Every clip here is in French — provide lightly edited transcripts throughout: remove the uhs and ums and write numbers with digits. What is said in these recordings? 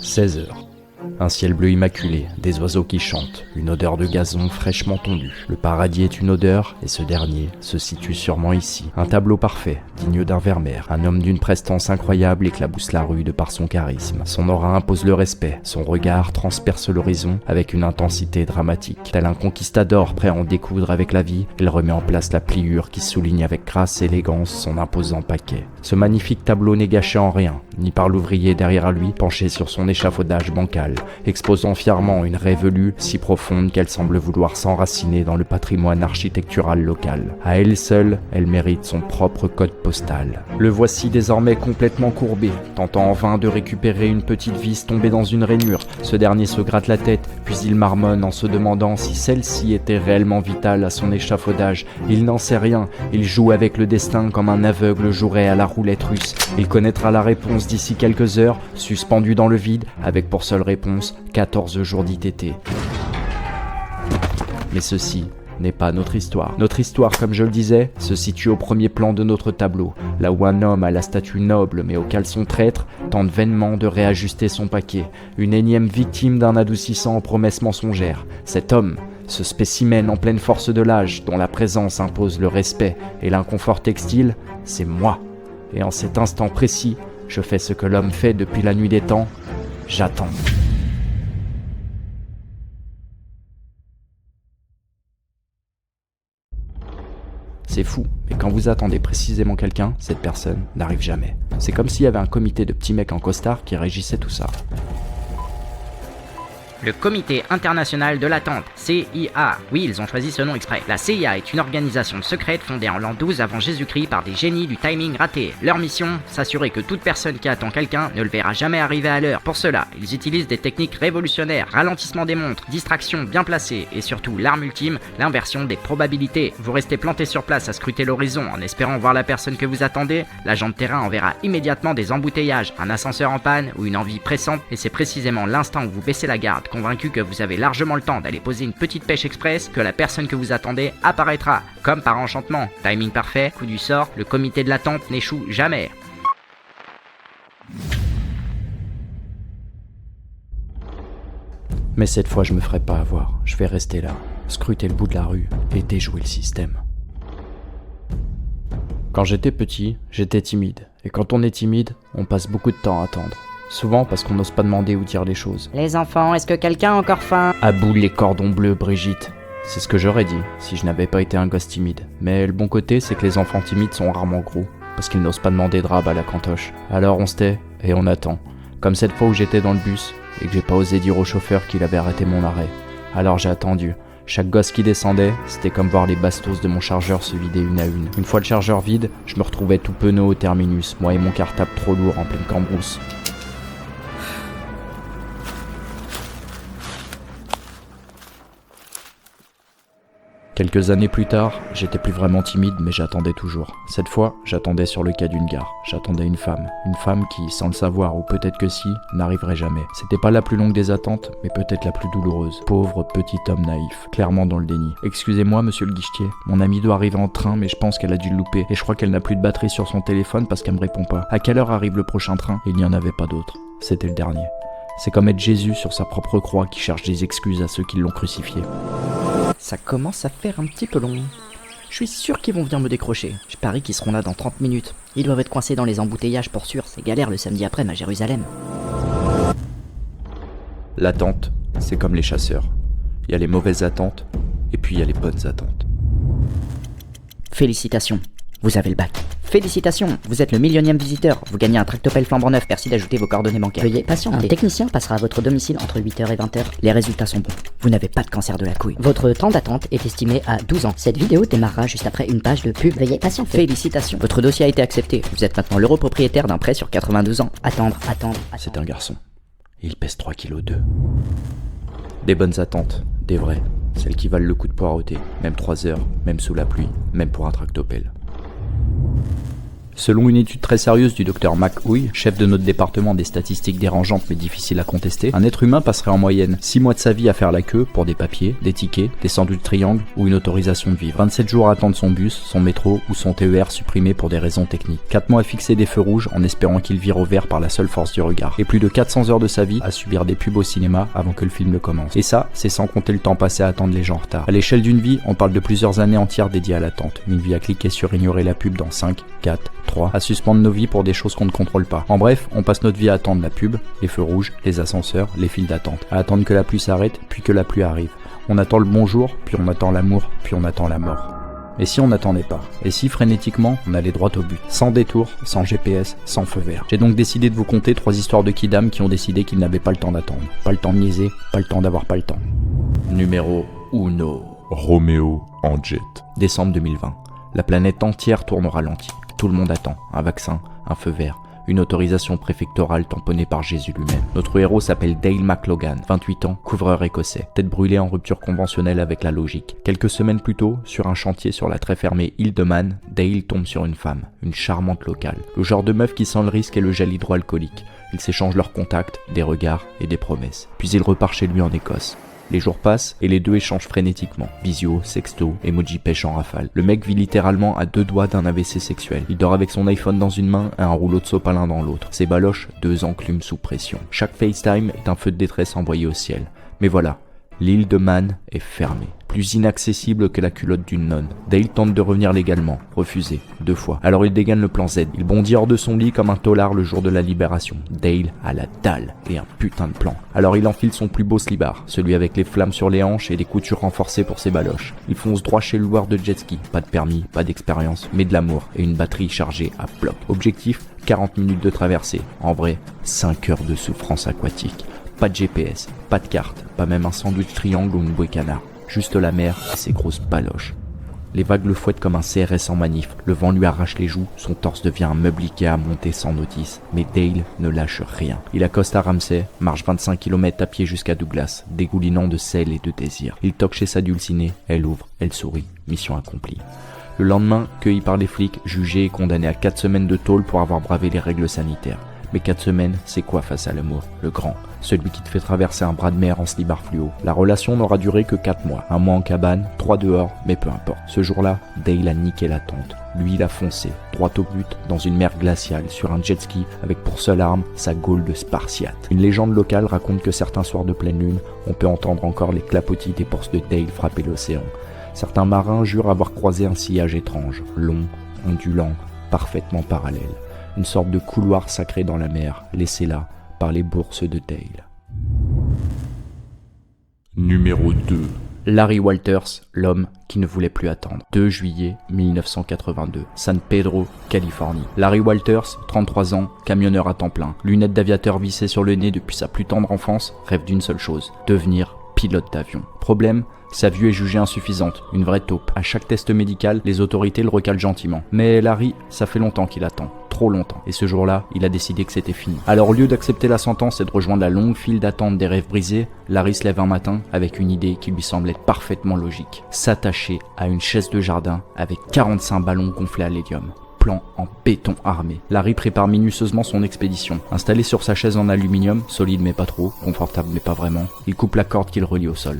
16 heures. Un ciel bleu immaculé, des oiseaux qui chantent, une odeur de gazon fraîchement tondu. Le paradis est une odeur, et ce dernier se situe sûrement ici. Un tableau parfait, digne d'un Vermeer. Un homme d'une prestance incroyable éclabousse la rue de par son charisme. Son aura impose le respect, son regard transperce l'horizon avec une intensité dramatique. Tel un conquistador prêt à en découdre avec la vie, il remet en place la pliure qui souligne avec grâce et élégance son imposant paquet. Ce magnifique tableau n'est gâché en rien, ni par l'ouvrier derrière lui, penché sur son échafaudage bancal, exposant fièrement une révolue si profonde qu'elle semble vouloir s'enraciner dans le patrimoine architectural local. À elle seule, elle mérite son propre code postal. Le voici désormais complètement courbé, tentant en vain de récupérer une petite vis tombée dans une rainure. Ce dernier se gratte la tête, puis il marmonne en se demandant si celle-ci était réellement vitale à son échafaudage. Il n'en sait rien, il joue avec le destin comme un aveugle jouerait à la roulette russe. Il connaîtra la réponse d'ici quelques heures, suspendu dans le vide, avec pour seule réponse 14 jours d'ITT. Mais ceci n'est pas notre histoire. Notre histoire, comme je le disais, se situe au premier plan de notre tableau, là où un homme à la statue noble mais au caleçon traître tente vainement de réajuster son paquet, une énième victime d'un adoucissant aux promesses mensongères. Cet homme, ce spécimen en pleine force de l'âge, dont la présence impose le respect et l'inconfort textile, c'est moi. Et en cet instant précis, je fais ce que l'homme fait depuis la nuit des temps, j'attends. C'est fou, mais quand vous attendez précisément quelqu'un, cette personne n'arrive jamais. C'est comme s'il y avait un comité de petits mecs en costard qui régissait tout ça. Le Comité international de l'attente, CIA. Oui, ils ont choisi ce nom exprès. La CIA est une organisation secrète fondée en l'an 12 avant Jésus-Christ par des génies du timing raté. Leur mission, s'assurer que toute personne qui attend quelqu'un ne le verra jamais arriver à l'heure. Pour cela, ils utilisent des techniques révolutionnaires, ralentissement des montres, distraction bien placée et surtout l'arme ultime, l'inversion des probabilités. Vous restez planté sur place à scruter l'horizon en espérant voir la personne que vous attendez. L'agent de terrain enverra immédiatement des embouteillages, un ascenseur en panne ou une envie pressante et c'est précisément l'instant où vous baissez la garde, convaincu que vous avez largement le temps d'aller poser une petite pêche express, que la personne que vous attendez apparaîtra, comme par enchantement. Timing parfait, coup du sort, le comité de l'attente n'échoue jamais. Mais cette fois, je me ferai pas avoir. Je vais rester là, scruter le bout de la rue et déjouer le système. Quand j'étais petit, j'étais timide. Et quand on est timide, on passe beaucoup de temps à attendre. Souvent parce qu'on n'ose pas demander ou dire les choses. Les enfants, est-ce que quelqu'un a encore faim ? À bout les cordons bleus, Brigitte. C'est ce que j'aurais dit, si je n'avais pas été un gosse timide. Mais le bon côté, c'est que les enfants timides sont rarement gros, parce qu'ils n'osent pas demander de rab à la cantoche. Alors on se tait, et on attend. Comme cette fois où j'étais dans le bus, et que j'ai pas osé dire au chauffeur qu'il avait arrêté mon arrêt. Alors j'ai attendu. Chaque gosse qui descendait, c'était comme voir les bastos de mon chargeur se vider une à une. Une fois le chargeur vide, je me retrouvais tout penaud au terminus, moi et mon cartable trop lourd en pleine cambrousse. Quelques années plus tard, j'étais plus vraiment timide, mais j'attendais toujours. Cette fois, j'attendais sur le quai d'une gare. J'attendais une femme qui, sans le savoir, ou peut-être que si, n'arriverait jamais. C'était pas la plus longue des attentes, mais peut-être la plus douloureuse. Pauvre petit homme naïf, clairement dans le déni. Excusez-moi, monsieur le guichetier, mon amie doit arriver en train, mais je pense qu'elle a dû le louper. Et je crois qu'elle n'a plus de batterie sur son téléphone parce qu'elle me répond pas. À quelle heure arrive le prochain train ? Il n'y en avait pas d'autre. C'était le dernier. C'est comme être Jésus sur sa propre croix qui cherche des excuses à ceux qui l'ont crucifié. Ça commence à faire un petit peu long. Je suis sûr qu'ils vont venir me décrocher. Je parie qu'ils seront là dans 30 minutes. Ils doivent être coincés dans les embouteillages pour sûr. C'est galère le samedi après à Jérusalem. L'attente, c'est comme les chasseurs. Il y a les mauvaises attentes, et puis il y a les bonnes attentes. Félicitations, vous avez le bac. Félicitations, vous êtes le millionième visiteur. Vous gagnez un tractopelle flambant neuf. Merci d'ajouter vos coordonnées bancaires. Veuillez patienter. Un technicien passera à votre domicile entre 8h et 20h. Les résultats sont bons. Vous n'avez pas de cancer de la couille. Votre temps d'attente est estimé à 12 ans. Cette vidéo démarrera juste après une page de pub. Veuillez patienter. Félicitations, votre dossier a été accepté. Vous êtes maintenant l'heureux propriétaire d'un prêt sur 92 ans. Attendre. C'est un garçon. Il pèse 3,2 kg. Des bonnes attentes, des vraies. Celles qui valent le coup de poireauté. Même 3 heures, même sous la pluie, même pour un tractopelle. Selon une étude très sérieuse du docteur McHouy, chef de notre département des statistiques dérangeantes mais difficiles à contester, un être humain passerait en moyenne 6 mois de sa vie à faire la queue pour des papiers, des tickets, des sandwichs triangles ou une autorisation de vivre. 27 jours à attendre son bus, son métro ou son TER supprimé pour des raisons techniques. 4 mois à fixer des feux rouges en espérant qu'il vire au vert par la seule force du regard. Et plus de 400 heures de sa vie à subir des pubs au cinéma avant que le film ne commence. Et ça, c'est sans compter le temps passé à attendre les gens en retard. À l'échelle d'une vie, on parle de plusieurs années entières dédiées à l'attente. Une vie à cliquer sur ignorer la pub dans 5, 4, 3, à suspendre nos vies pour des choses qu'on ne contrôle pas. En bref, on passe notre vie à attendre la pub, les feux rouges, les ascenseurs, les files d'attente. À attendre que la pluie s'arrête, puis que la pluie arrive. On attend le bonjour, puis on attend l'amour, puis on attend la mort. Et si on n'attendait pas? Et si frénétiquement, on allait droit au but? Sans détour, sans GPS, sans feu vert. J'ai donc décidé de vous conter 3 histoires de kidam qui ont décidé qu'ils n'avaient pas le temps d'attendre. Pas le temps de niaiser, pas le temps d'avoir pas le temps. Numéro 1. Roméo en jet. Décembre 2020. La planète entière tourne au ralenti. Tout le monde attend. Un vaccin, un feu vert, une autorisation préfectorale tamponnée par Jésus lui-même. Notre héros s'appelle Dale McLogan, 28 ans, couvreur écossais, tête brûlée en rupture conventionnelle avec la logique. Quelques semaines plus tôt, sur un chantier sur la très fermée île de Man, Dale tombe sur une femme, une charmante locale. Le genre de meuf qui sent le risque et le gel hydroalcoolique. Ils s'échangent leurs contacts, des regards et des promesses. Puis il repart chez lui en Écosse. Les jours passent et les deux échangent frénétiquement. Visio, sexto, emoji pêche en rafale. Le mec vit littéralement à 2 doigts d'un AVC sexuel. Il dort avec son iPhone dans une main et un rouleau de sopalin dans l'autre. Ses baloches, 2 enclumes sous pression. Chaque FaceTime est un feu de détresse envoyé au ciel. Mais voilà, l'île de Man est fermée. Plus inaccessible que la culotte d'une nonne. Dale tente de revenir légalement, refusé, 2 fois. Alors il dégaine le plan Z. Il bondit hors de son lit comme un tolard le jour de la libération. Dale a la dalle et un putain de plan. Alors il enfile son plus beau slibard, celui avec les flammes sur les hanches et des coutures renforcées pour ses baloches. Il fonce droit chez le loueur de jet ski. Pas de permis, pas d'expérience, mais de l'amour et une batterie chargée à bloc. Objectif, 40 minutes de traversée. En vrai, 5 heures de souffrance aquatique. Pas de GPS, pas de carte, pas même un sandwich triangle ou une bouée canard. Juste la mer et ses grosses baloches. Les vagues le fouettent comme un CRS en manif. Le vent lui arrache les joues, son torse devient un meuble Ikea à monter sans notice. Mais Dale ne lâche rien. Il accoste à Ramsay, marche 25 km à pied jusqu'à Douglas, dégoulinant de sel et de désir. Il toque chez sa dulcinée, elle ouvre, elle sourit. Mission accomplie. Le lendemain, cueilli par les flics, jugé et condamné à 4 semaines de tôle pour avoir bravé les règles sanitaires. Mais 4 semaines, c'est quoi face à l'amour? Le grand, celui qui te fait traverser un bras de mer en slibard fluo. La relation n'aura duré que 4 mois. 1 mois en cabane, 3 dehors, mais peu importe. Ce jour-là, Dale a niqué la tente. Lui, il a foncé, droit au but, dans une mer glaciale, sur un jet ski, avec pour seule arme sa gaule de spartiate. Une légende locale raconte que certains soirs de pleine lune, on peut entendre encore les clapotis des porces de Dale frapper l'océan. Certains marins jurent avoir croisé un sillage étrange, long, ondulant, parfaitement parallèle. Une sorte de couloir sacré dans la mer, laissé là par les bourses de Dale. Numéro 2. Larry Walters, l'homme qui ne voulait plus attendre. 2 juillet 1982, San Pedro, Californie. Larry Walters, 33 ans, camionneur à temps plein, lunettes d'aviateur vissées sur le nez depuis sa plus tendre enfance, rêve d'une seule chose, devenir pilote d'avion. Problème, sa vue est jugée insuffisante, une vraie taupe. À chaque test médical, les autorités le recalent gentiment. Mais Larry, ça fait longtemps qu'il attend. Trop longtemps. Et ce jour-là, il a décidé que c'était fini. Alors au lieu d'accepter la sentence et de rejoindre la longue file d'attente des rêves brisés, Larry se lève un matin avec une idée qui lui semble être parfaitement logique. S'attacher à une chaise de jardin avec 45 ballons gonflés à l'hélium. Plan en béton armé. Larry prépare minutieusement son expédition. Installé sur sa chaise en aluminium, solide mais pas trop, confortable mais pas vraiment, il coupe la corde qui le relie au sol.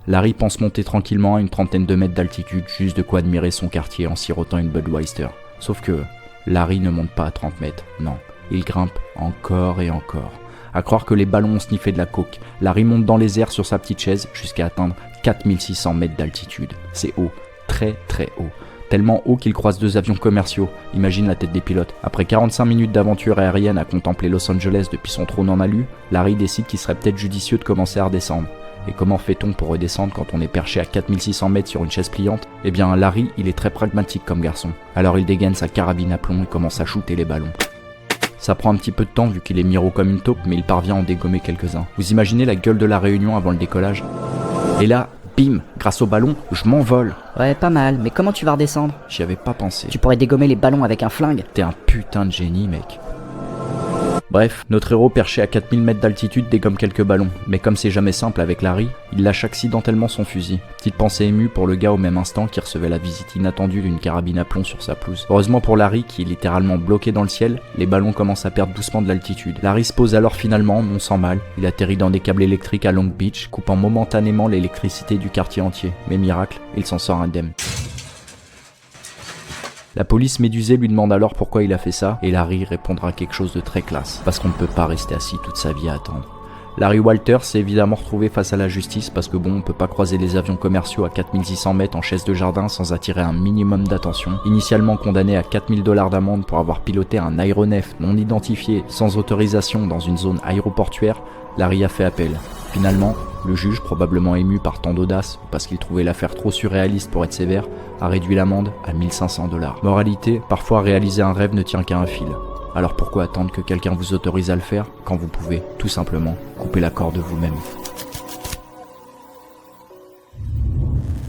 Larry pense monter tranquillement à une 30aine de mètres d'altitude, juste de quoi admirer son quartier en sirotant une Budweiser. Sauf que Larry ne monte pas à 30 mètres, non, il grimpe encore et encore. À croire que les ballons ont sniffé de la coke, Larry monte dans les airs sur sa petite chaise jusqu'à atteindre 4600 mètres d'altitude. C'est haut, très très haut. Tellement haut qu'il croise 2 avions commerciaux, imagine la tête des pilotes. Après 45 minutes d'aventure aérienne à contempler Los Angeles depuis son trône en alu, Larry décide qu'il serait peut-être judicieux de commencer à redescendre. Et comment fait-on pour redescendre quand on est perché à 4600 mètres sur une chaise pliante? Eh bien Larry, il est très pragmatique comme garçon. Alors il dégaine sa carabine à plomb et commence à shooter les ballons. Ça prend un petit peu de temps vu qu'il est miro comme une taupe, mais il parvient à en dégommer quelques-uns. Vous imaginez la gueule de la réunion avant le décollage? Et là, bim, grâce au ballon, je m'envole. Ouais, pas mal, mais comment tu vas redescendre? J'y avais pas pensé. Tu pourrais dégommer les ballons avec un flingue. T'es un putain de génie, mec. Bref, notre héros perché à 4000 mètres d'altitude dégomme quelques ballons, mais comme c'est jamais simple avec Larry, il lâche accidentellement son fusil. Petite pensée émue pour le gars au même instant qui recevait la visite inattendue d'une carabine à plomb sur sa pelouse. Heureusement pour Larry, qui est littéralement bloqué dans le ciel, les ballons commencent à perdre doucement de l'altitude. Larry se pose alors finalement, non sans mal. Il atterrit dans des câbles électriques à Long Beach, coupant momentanément l'électricité du quartier entier. Mais miracle, il s'en sort indemne. La police médusée lui demande alors pourquoi il a fait ça, et Larry répondra quelque chose de très classe, parce qu'on ne peut pas rester assis toute sa vie à attendre. Larry Walters s'est évidemment retrouvé face à la justice parce que on peut pas croiser les avions commerciaux à 4600 mètres en chaise de jardin sans attirer un minimum d'attention. Initialement condamné à 4000 $ d'amende pour avoir piloté un aéronef non identifié sans autorisation dans une zone aéroportuaire, Larry a fait appel. Finalement, le juge, probablement ému par tant d'audace, ou parce qu'il trouvait l'affaire trop surréaliste pour être sévère, a réduit l'amende à 1500 $. Moralité, parfois réaliser un rêve ne tient qu'à un fil. Alors pourquoi attendre que quelqu'un vous autorise à le faire quand vous pouvez, tout simplement, couper la corde vous-même?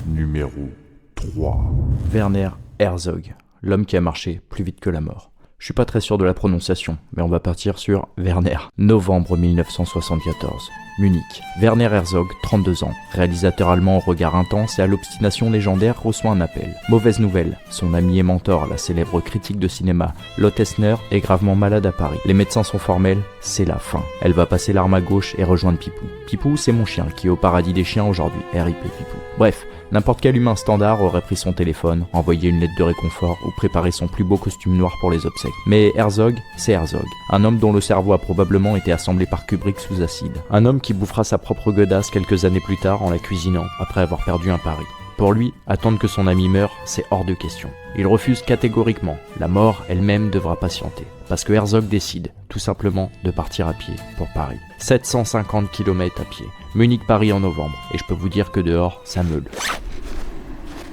Numéro 3. Werner Herzog, l'homme qui a marché plus vite que la mort. Je suis pas très sûr de la prononciation, mais on va partir sur Werner. Novembre 1974. Munich. Werner Herzog, 32 ans, réalisateur allemand au regard intense et à l'obstination légendaire, reçoit un appel. Mauvaise nouvelle, son ami et mentor, la célèbre critique de cinéma, Lotte Essner, est gravement malade à Paris. Les médecins sont formels, c'est la fin. Elle va passer l'arme à gauche et rejoindre Pipou. Pipou, c'est mon chien qui est au paradis des chiens aujourd'hui, RIP Pipou. Bref, n'importe quel humain standard aurait pris son téléphone, envoyé une lettre de réconfort ou préparé son plus beau costume noir pour les obsèques. Mais Herzog, c'est Herzog. Un homme dont le cerveau a probablement été assemblé par Kubrick sous acide. Un homme qui bouffera sa propre godasse quelques années plus tard en la cuisinant, après avoir perdu un pari. Pour lui, attendre que son ami meure, c'est hors de question. Il refuse catégoriquement. La mort elle-même devra patienter. Parce que Herzog décide, tout simplement, de partir à pied pour Paris. 750 km à pied. Munich-Paris en novembre. Et je peux vous dire que dehors, ça meule.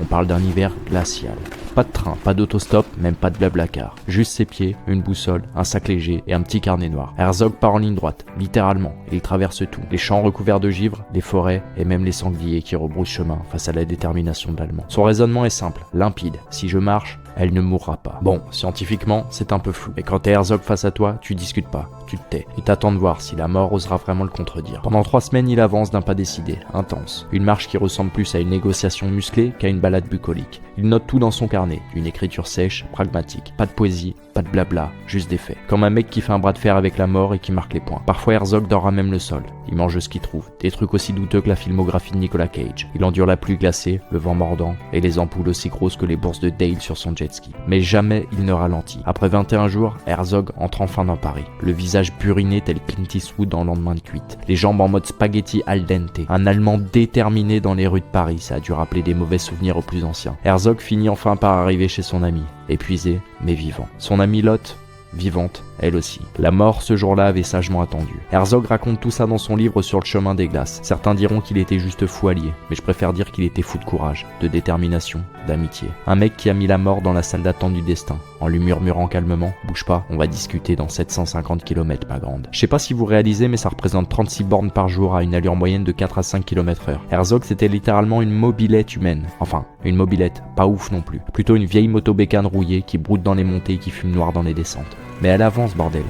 On parle d'un hiver glacial. Pas de train, pas d'autostop, même pas de blablacar. Juste ses pieds, une boussole, un sac léger et un petit carnet noir. Herzog part en ligne droite, littéralement, et il traverse tout. Les champs recouverts de givre, les forêts et même les sangliers qui rebroussent chemin face à la détermination de l'Allemand. Son raisonnement est simple, limpide. Si je marche, elle ne mourra pas. Bon, scientifiquement, c'est un peu flou. Mais quand t'es Herzog face à toi, tu discutes pas, tu te tais. Et t'attends de voir si la mort osera vraiment le contredire. Pendant 3 semaines, il avance d'un pas décidé, intense. Une marche qui ressemble plus à une négociation musclée qu'à une balade bucolique. Il note tout dans son carnet, une écriture sèche, pragmatique. Pas de poésie, pas de blabla, juste des faits. Comme un mec qui fait un bras de fer avec la mort et qui marque les points. Parfois Herzog dort à même le sol. Il mange ce qu'il trouve. Des trucs aussi douteux que la filmographie de Nicolas Cage. Il endure la pluie glacée, le vent mordant et les ampoules aussi grosses que les bourses de Dale sur son jet ski. Mais jamais il ne ralentit. Après 21 jours, Herzog entre enfin dans Paris. Le visage buriné tel Clint Eastwood en lendemain de cuite. Les jambes en mode spaghetti al dente. Un Allemand déterminé dans les rues de Paris. Ça a dû rappeler des mauvais souvenirs aux plus anciens. Herzog finit enfin par arriver chez son ami. Épuisé, mais vivant. Son amie Lotte, vivante, elle aussi. La mort ce jour-là avait sagement attendu. Herzog raconte tout ça dans son livre Sur le chemin des glaces. Certains diront qu'il était juste fou allié, mais je préfère dire qu'il était fou de courage, de détermination, d'amitié. Un mec qui a mis la mort dans la salle d'attente du destin, en lui murmurant calmement « Bouge pas, on va discuter dans 750 km ma grande ». Je sais pas si vous réalisez, mais ça représente 36 bornes par jour à une allure moyenne de 4 à 5 km/h. Herzog c'était littéralement une mobilette humaine. Enfin, une mobilette, pas ouf non plus. Plutôt une vieille moto bécane rouillée qui broute dans les montées et qui fume noir dans les descentes. Mais elle avance bordel.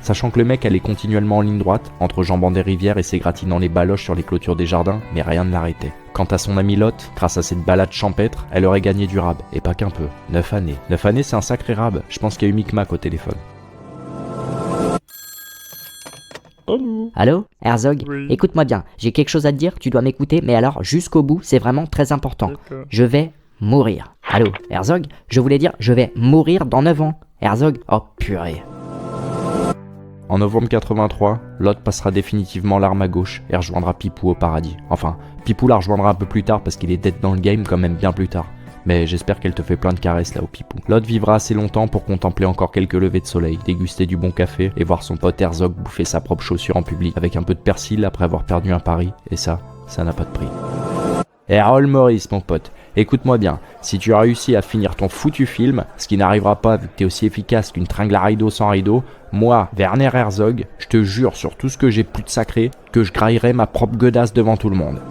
Sachant que le mec allait continuellement en ligne droite, entre jambant des rivières et s'égratignant les baloches sur les clôtures des jardins, mais rien ne l'arrêtait. Quant à son amie Lotte, grâce à cette balade champêtre, elle aurait gagné du rab, et pas qu'un peu. 9 années. 9 années c'est un sacré rab, je pense qu'il y a eu Micmac au téléphone. Allô, Herzog? Oui. Écoute-moi bien, j'ai quelque chose à te dire, tu dois m'écouter, mais alors jusqu'au bout, c'est vraiment très important. D'accord. Je vais mourir. Allô, Herzog? Je voulais dire, je vais mourir dans 9 ans. Herzog? Oh purée. En novembre 83, Lotte passera définitivement l'arme à gauche et rejoindra Pipou au paradis. Enfin, Pipou la rejoindra un peu plus tard parce qu'il est dead dans le game quand même bien plus tard. Mais j'espère qu'elle te fait plein de caresses là au Pipou. Lotte vivra assez longtemps pour contempler encore quelques levées de soleil, déguster du bon café et voir son pote Herzog bouffer sa propre chaussure en public avec un peu de persil après avoir perdu un pari. Et ça n'a pas de prix. Errol Morris, mon pote, écoute-moi bien, si tu as réussi à finir ton foutu film, ce qui n'arrivera pas vu que t'es aussi efficace qu'une tringle à rideau sans rideau, moi, Werner Herzog, je te jure sur tout ce que j'ai plus de sacré, que je graillerai ma propre godasse devant tout le monde.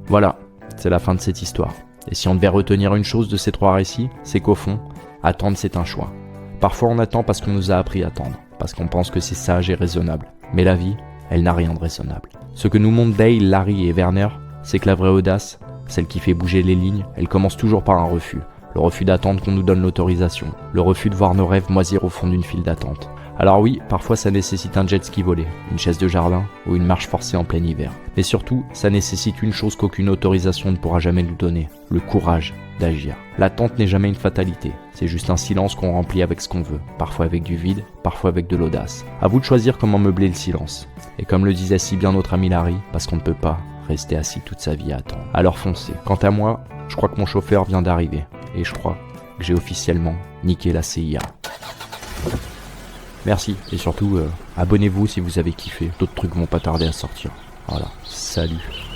Voilà, c'est la fin de cette histoire. Et si on devait retenir une chose de ces 3 récits, c'est qu'au fond, attendre c'est un choix. Parfois on attend parce qu'on nous a appris à attendre. parce qu'on pense que c'est sage et raisonnable. Mais la vie, elle n'a rien de raisonnable. Ce que nous montrent Dale, Larry et Werner, c'est que la vraie audace, celle qui fait bouger les lignes, elle commence toujours par un refus. Le refus d'attendre qu'on nous donne l'autorisation. Le refus de voir nos rêves moisir au fond d'une file d'attente. Alors oui, parfois ça nécessite un jet ski volé, une chaise de jardin ou une marche forcée en plein hiver. Mais surtout, ça nécessite une chose qu'aucune autorisation ne pourra jamais nous donner, le courage d'agir. L'attente n'est jamais une fatalité, c'est juste un silence qu'on remplit avec ce qu'on veut, parfois avec du vide, parfois avec de l'audace. À vous de choisir comment meubler le silence. Et comme le disait si bien notre ami Larry, parce qu'on ne peut pas rester assis toute sa vie à attendre. Alors foncez. Quant à moi, je crois que mon chauffeur vient d'arriver, et je crois que j'ai officiellement niqué la CIA. Merci, et surtout, abonnez-vous si vous avez kiffé, d'autres trucs vont pas tarder à sortir. Voilà, salut.